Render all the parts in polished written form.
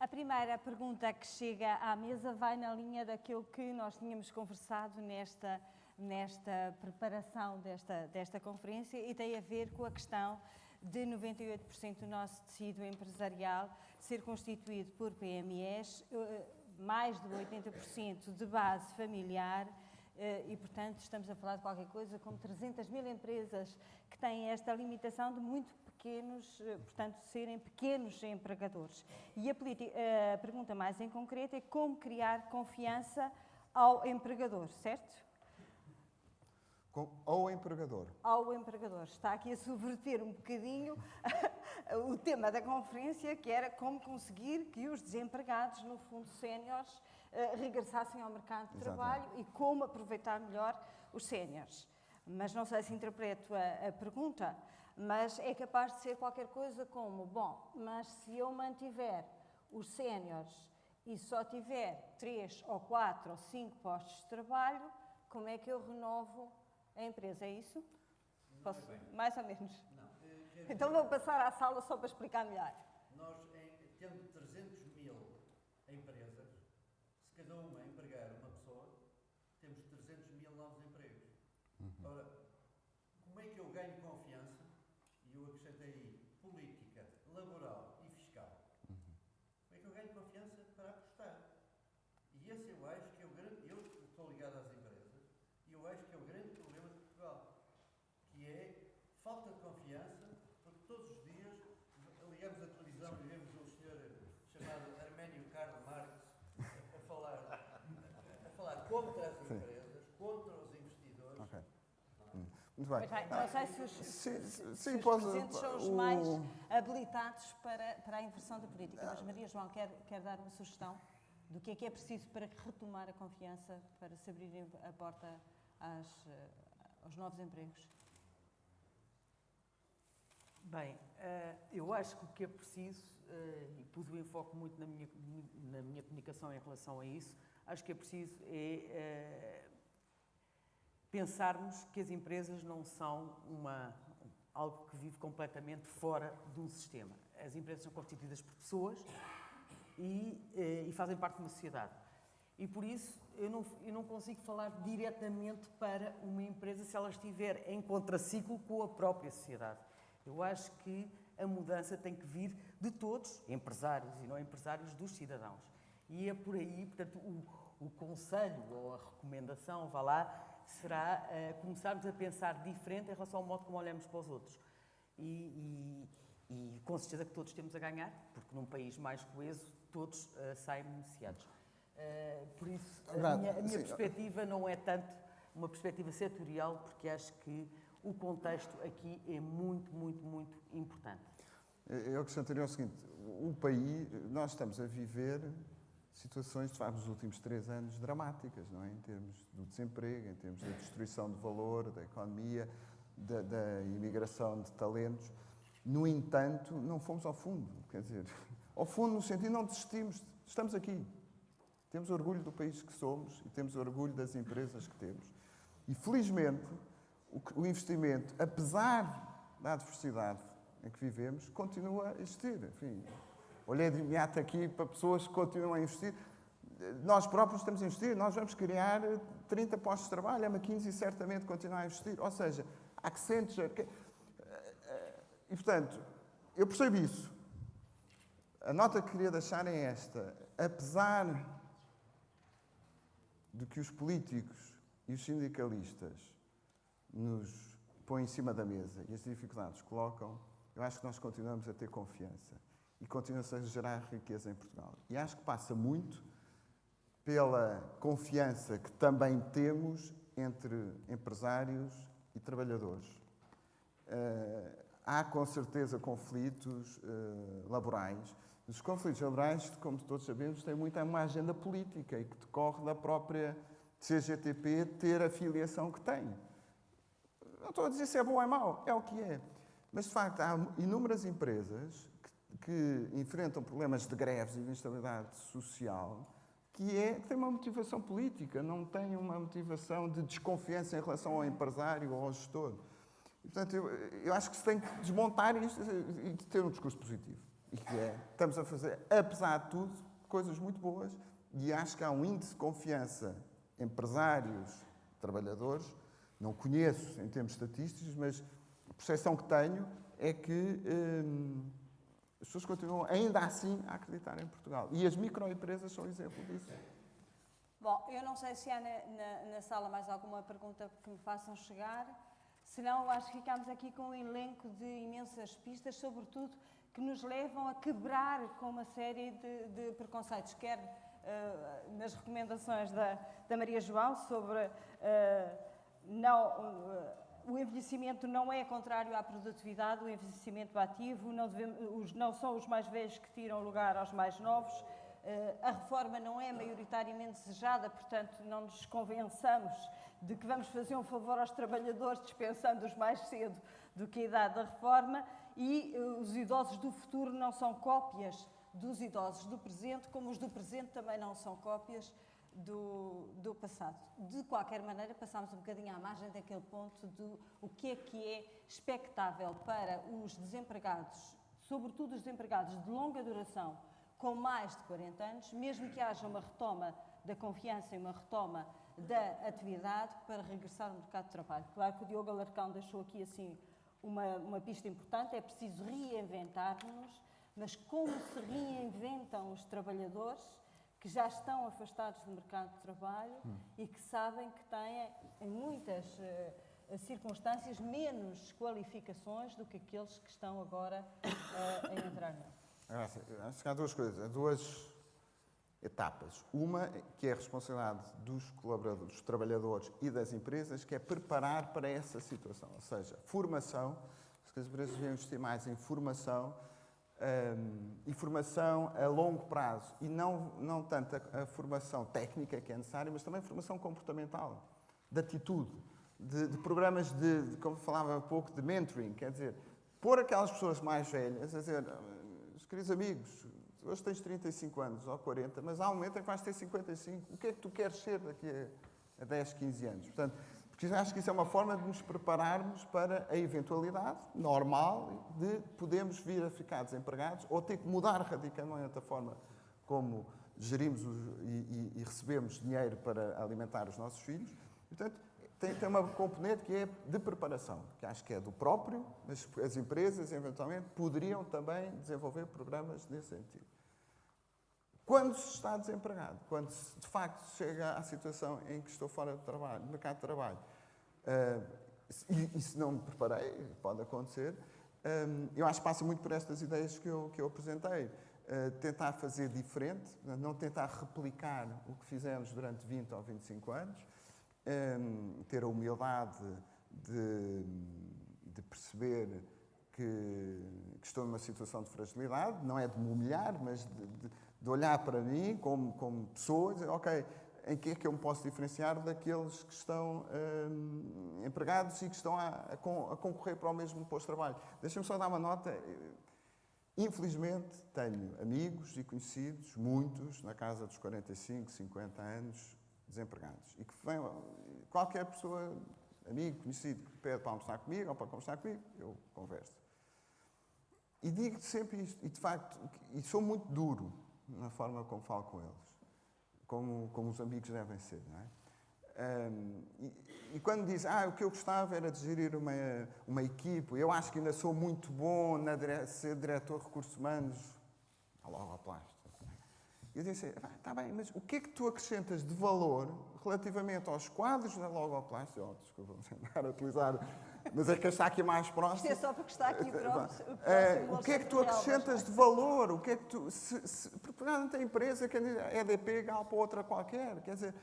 A primeira pergunta que chega à mesa vai na linha daquilo que nós tínhamos conversado nesta preparação desta conferência e tem a ver com a questão de 98% do nosso tecido empresarial ser constituído por PMEs, mais de 80% de base familiar e, portanto, estamos a falar de qualquer coisa como 300 mil empresas que têm esta limitação de muito pequenos, portanto, serem pequenos empregadores. E a pergunta mais em concreto é como criar confiança ao empregador, certo? Ao empregador. Ao empregador. Está aqui a subverter um bocadinho o tema da conferência, que era como conseguir que os desempregados, no fundo séniores, regressassem ao mercado de trabalho e como aproveitar melhor os séniores. Mas não sei se interpreto a pergunta, mas é capaz de ser qualquer coisa como, bom, mas se eu mantiver os séniores e só tiver 3 ou 4 ou 5 postos de trabalho, como é que eu renovo a empresa? É isso? Posso? Mais ou menos. Não. Então vou passar à sala só para explicar melhor. Nós, tendo 300 mil empresas, se cada uma empregar uma pessoa, temos 300 mil novos empregos. Ora, como é que eu ganho confiança? E eu acrescentei política, laboral e fiscal. Como é que eu ganho confiança para apostar? E esse eu acho que é o grande... Eu estou ligado às empresas e eu acho que é o grande problema de Portugal, que é falta de confiança, porque todos os dias ligamos a televisão e vemos um senhor chamado Arménio Karl Marx a falar contra as empresas, contra os investidores. Okay. Muito bem. Não sei se os presentes são os mais habilitados para a inversão da política, mas Maria João quer dar uma sugestão do que é preciso para retomar a confiança, para se abrir a porta aos novos empregos. Bem, eu acho que o que é preciso, e pus o enfoque muito na minha comunicação em relação a isso, acho que é preciso pensarmos que as empresas não são algo que vive completamente fora de um sistema. As empresas são constituídas por pessoas e fazem parte de uma sociedade. E por isso eu não consigo falar diretamente para uma empresa se ela estiver em contraciclo com a própria sociedade. Eu acho que a mudança tem que vir de todos, empresários e não empresários, dos cidadãos. E é por aí, portanto, o conselho ou a recomendação, vá lá, será começarmos a pensar diferente em relação ao modo como olhamos para os outros. E com certeza que todos temos a ganhar, porque num país mais coeso, todos saem beneficiados. Por isso, a minha perspectiva não é tanto uma perspectiva setorial, porque acho que o contexto aqui é muito, muito, muito importante. Eu acrescentaria o seguinte, o país, nós estamos a viver situações, de facto, nos últimos 3 anos dramáticas, não é? Em termos do desemprego, em termos da destruição de valor, da economia, da imigração de talentos. No entanto, não fomos ao fundo, quer dizer, ao fundo no sentido não desistimos, estamos aqui. Temos orgulho do país que somos e temos orgulho das empresas que temos. E, felizmente, o investimento, apesar da adversidade em que vivemos, continua a existir. Enfim, olhei de imediato aqui para pessoas que continuam a investir. Nós próprios estamos a investir, nós vamos criar 30 postos de trabalho, a McKinsey certamente continua a investir. Ou seja, a Accenture... E, portanto, eu percebo isso. A nota que queria deixar é esta. Apesar de que os políticos e os sindicalistas nos põem em cima da mesa e as dificuldades colocam, eu acho que nós continuamos a ter confiança e continuamos a gerar riqueza em Portugal. E acho que passa muito pela confiança que também temos entre empresários e trabalhadores. Há, com certeza, conflitos laborais. Os conflitos laborais, como todos sabemos, têm muito uma agenda política e que decorre da própria CGTP ter a filiação que tem. Não estou a dizer se é bom ou é mau, é o que é. Mas, de facto, há inúmeras empresas que enfrentam problemas de greves e de instabilidade social que têm uma motivação política, não têm uma motivação de desconfiança em relação ao empresário ou ao gestor. E, portanto, eu acho que se tem que desmontar isto e ter um discurso positivo. e que é, estamos a fazer, apesar de tudo, coisas muito boas, e acho que há um índice de confiança, empresários, trabalhadores, não conheço em termos estatísticos, mas a percepção que tenho é que as pessoas continuam ainda assim a acreditar em Portugal. E as microempresas são exemplo disso. Bom, eu não sei se há na sala mais alguma pergunta que me façam chegar. Se não, eu acho que ficamos aqui com um elenco de imensas pistas, sobretudo que nos levam a quebrar com uma série de preconceitos, quer nas recomendações da Maria João sobre o envelhecimento não é contrário à produtividade, o envelhecimento ativo, não são os mais velhos que tiram lugar aos mais novos, a reforma não é maioritariamente desejada, portanto não nos convençamos de que vamos fazer um favor aos trabalhadores dispensando-os mais cedo do que a idade da reforma, e os idosos do futuro não são cópias dos idosos do presente, como os do presente também não são cópias do passado. De qualquer maneira, passámos um bocadinho à margem daquele ponto do o que é expectável para os desempregados, sobretudo os desempregados de longa duração, com mais de 40 anos, mesmo que haja uma retoma da confiança e uma retoma da atividade para regressar ao mercado de trabalho. Claro que o Diogo Alarcão deixou aqui assim uma pista importante, é preciso reinventar-nos, mas como se reinventam os trabalhadores que já estão afastados do mercado de trabalho e que sabem que têm, em muitas circunstâncias, menos qualificações do que aqueles que estão agora a entrar nele. Acho que há duas coisas, duas etapas. Uma, que é a responsabilidade dos colaboradores, dos trabalhadores e das empresas, que é preparar para essa situação. Ou seja, formação, se as empresas devem investir mais em formação, e formação a longo prazo. E não tanto a formação técnica que é necessária, mas também formação comportamental, de atitude, de programas como falava há pouco, de mentoring. Quer dizer, pôr aquelas pessoas mais velhas, a dizer, queridos amigos, hoje tens 35 anos ou 40, mas há um momento em que vais ter 55. O que é que tu queres ser daqui a 10, 15 anos? Portanto, porque acho que isso é uma forma de nos prepararmos para a eventualidade normal de podermos vir a ficar desempregados ou ter que mudar radicalmente a forma como gerimos e recebemos dinheiro para alimentar os nossos filhos. Portanto, tem uma componente que é de preparação, que acho que é do próprio, mas as empresas, eventualmente, poderiam também desenvolver programas nesse sentido. Quando se está desempregado, quando se, de facto, chega à situação em que estou fora do trabalho, do mercado de trabalho, e se não me preparei, pode acontecer, eu acho que passa muito por estas ideias que eu apresentei. Tentar fazer diferente, não tentar replicar o que fizemos durante 20 ou 25 anos, ter a humildade de perceber que estou numa situação de fragilidade, não é de me humilhar, mas de olhar para mim como pessoa e dizer, ok, em que é que eu me posso diferenciar daqueles que estão empregados e que estão a concorrer para o mesmo posto de trabalho. Deixa-me só dar uma nota. Infelizmente, tenho amigos e conhecidos, muitos, na casa dos 45, 50 anos, desempregados. E que vem qualquer pessoa, amigo, conhecido, que pede para almoçar comigo ou para conversar comigo, eu converso. E digo sempre isto, e de facto, e sou muito duro na forma como falo com eles, como os amigos devem ser, não é? E quando diz, o que eu gostava era de gerir uma equipe, eu acho que ainda sou muito bom ser diretor de recursos humanos, logo à plástica. Eu disse, está bem, mas o que é que tu acrescentas de valor relativamente aos quadros da Logoplast? Desculpa, não sei a utilizar, mas é que está aqui mais próximo. Isto é só porque está aqui pronto. O que é que tu acrescentas de valor? O que é que tu... Porque não tem empresa que é EDP, Galp ou outra qualquer. Quer dizer,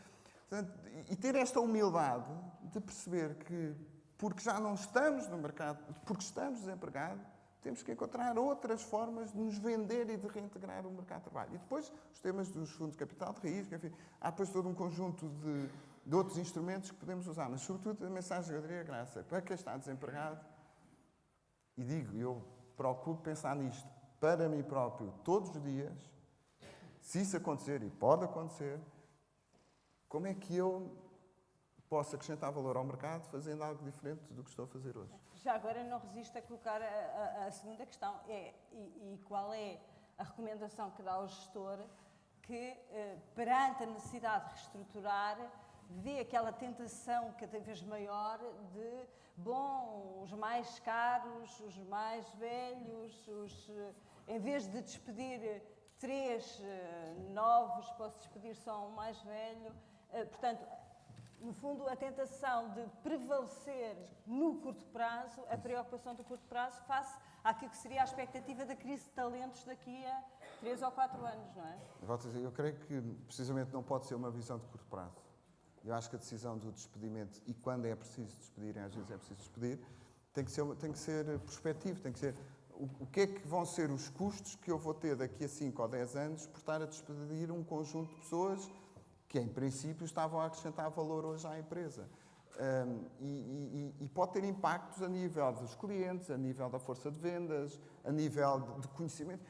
portanto, e ter esta humildade de perceber que, porque já não estamos no mercado, porque estamos desempregados, temos que encontrar outras formas de nos vender e de reintegrar o mercado de trabalho. E depois, os temas dos fundos de capital de risco, enfim, há depois todo um conjunto de outros instrumentos que podemos usar. Mas, sobretudo, a mensagem que eu daria, Graça, para quem está desempregado, e digo, eu procuro pensar nisto para mim próprio todos os dias, se isso acontecer, e pode acontecer, como é que eu posso acrescentar valor ao mercado fazendo algo diferente do que estou a fazer hoje. Já agora não resisto a colocar a segunda questão, e qual é a recomendação que dá ao gestor que, perante a necessidade de reestruturar, vê aquela tentação cada vez maior de, os mais caros, os mais velhos, em vez de despedir 3 novos, posso despedir só um mais velho. Portanto, no fundo, a tentação de prevalecer no curto prazo, a preocupação do curto prazo, face àquilo que seria a expectativa da crise de talentos daqui a 3 ou 4 anos, não é? Eu creio que, precisamente, não pode ser uma visão de curto prazo. Eu acho que a decisão do despedimento, e quando é preciso despedir, e às vezes é preciso despedir, tem que ser prospectivo, tem que ser o que é que vão ser os custos que eu vou ter daqui a 5 ou 10 anos por estar a despedir um conjunto de pessoas que, em princípio, estavam a acrescentar valor hoje à empresa. E pode ter impactos a nível dos clientes, a nível da força de vendas, a nível de conhecimento.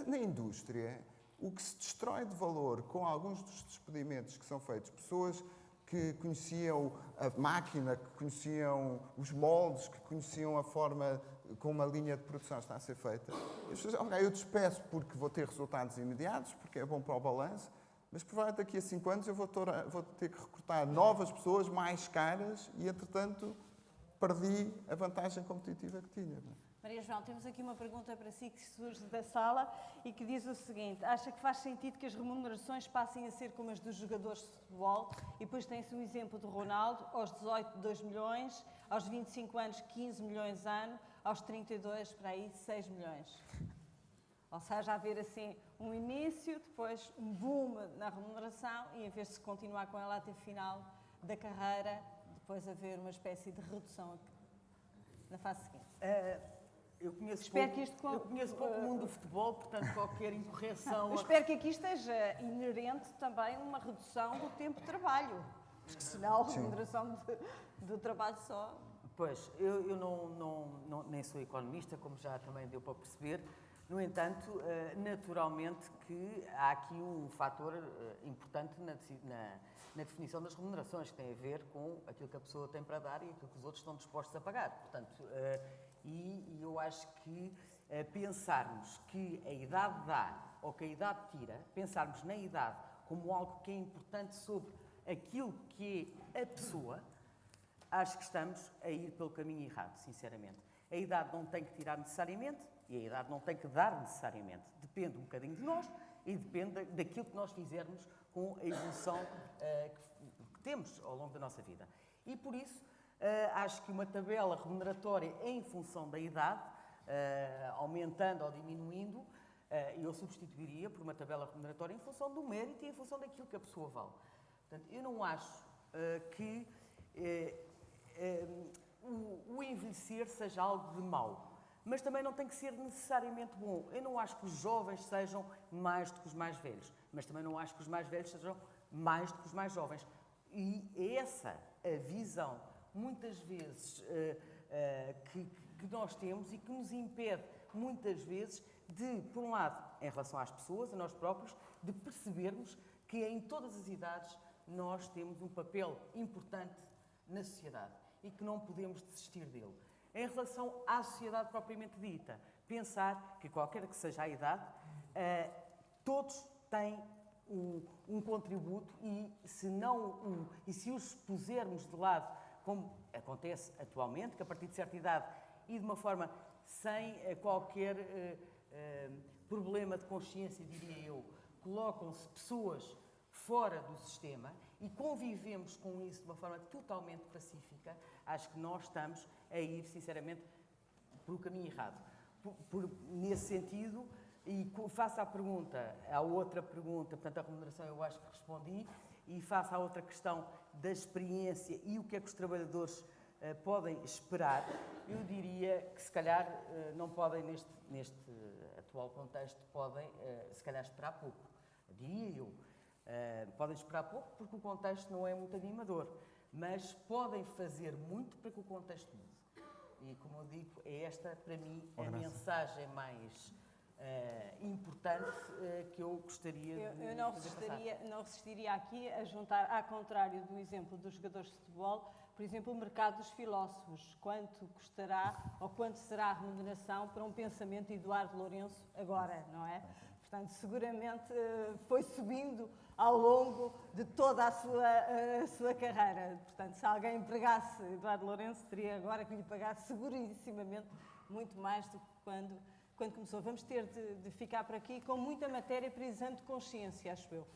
Na indústria, o que se destrói de valor com alguns dos despedimentos que são feitos, pessoas que conheciam a máquina, que conheciam os moldes, que conheciam a forma como a linha de produção está a ser feita. As pessoas, ok, eu despeço porque vou ter resultados imediatos, porque é bom para o balanço, mas provavelmente daqui a 5 anos eu vou ter que recrutar novas pessoas mais caras e, entretanto, perdi a vantagem competitiva que tinha. Maria João, temos aqui uma pergunta para si que surge da sala e que diz o seguinte: acha que faz sentido que as remunerações passem a ser como as dos jogadores de futebol? E depois tem-se um exemplo do Ronaldo, aos 18, 2 milhões, aos 25 anos, 15 milhões ano, aos 32, para aí, 6 milhões. Ou seja, haver assim um início, depois um boom na remuneração e, em vez de se continuar com ela até o final da carreira, depois haver uma espécie de redução na fase seguinte. Eu conheço Espero pouco, que isto eu conheço pouco o mundo do futebol, portanto, qualquer incorreção... Eu espero que aqui esteja inerente também uma redução do tempo de trabalho, porque senão a remuneração do trabalho só... Pois, eu nem sou economista, como já também deu para perceber. No entanto, naturalmente que há aqui um fator importante na definição das remunerações, que tem a ver com aquilo que a pessoa tem para dar e aquilo que os outros estão dispostos a pagar. Portanto, e eu acho que pensarmos que a idade dá ou que a idade tira, pensarmos na idade como algo que é importante sobre aquilo que é a pessoa, acho que estamos a ir pelo caminho errado, sinceramente. A idade não tem que tirar necessariamente e a idade não tem que dar necessariamente. Depende um bocadinho de nós e depende daquilo que nós fizermos com a evolução que temos ao longo da nossa vida. E por isso, acho que uma tabela remuneratória em função da idade, aumentando ou diminuindo, eu substituiria por uma tabela remuneratória em função do mérito e em função daquilo que a pessoa vale. Portanto, eu não acho que o envelhecer seja algo de mau, mas também não tem que ser necessariamente bom. Eu não acho que os jovens sejam mais do que os mais velhos, mas também não acho que os mais velhos sejam mais do que os mais jovens. E é essa a visão, muitas vezes, que nós temos e que nos impede, muitas vezes, de, por um lado, em relação às pessoas, a nós próprios, de percebermos que em todas as idades nós temos um papel importante na sociedade e que não podemos desistir dele. Em relação à sociedade propriamente dita, pensar que qualquer que seja a idade, todos têm um contributo e se os pusermos de lado, como acontece atualmente, que a partir de certa idade e de uma forma sem qualquer problema de consciência, diria eu, colocam-se pessoas fora do sistema e convivemos com isso de uma forma totalmente pacífica, acho que nós estamos a ir, sinceramente, pelo caminho errado. Nesse sentido, e faço a outra pergunta, portanto, a remuneração eu acho que respondi, e faço a outra questão da experiência e o que é que os trabalhadores podem esperar, eu diria que se calhar não podem, neste atual contexto, podem se calhar esperar pouco, diria eu. Podem esperar pouco porque o contexto não é muito animador, mas podem fazer muito para que o contexto mude. E, como eu digo, é esta, para mim, a mensagem mais importante que eu gostaria de Eu não fazer passar. não resistiria aqui a juntar, ao contrário do exemplo dos jogadores de futebol, por exemplo, o mercado dos filósofos. Quanto custará ou quanto será a remuneração para um pensamento de Eduardo Lourenço agora, não é? Portanto, seguramente foi subindo ao longo de toda a sua carreira. Portanto, se alguém empregasse Eduardo Lourenço, teria agora que lhe pagar segurissimamente muito mais do que quando começou. Vamos ter de ficar por aqui com muita matéria para exame de consciência, acho eu.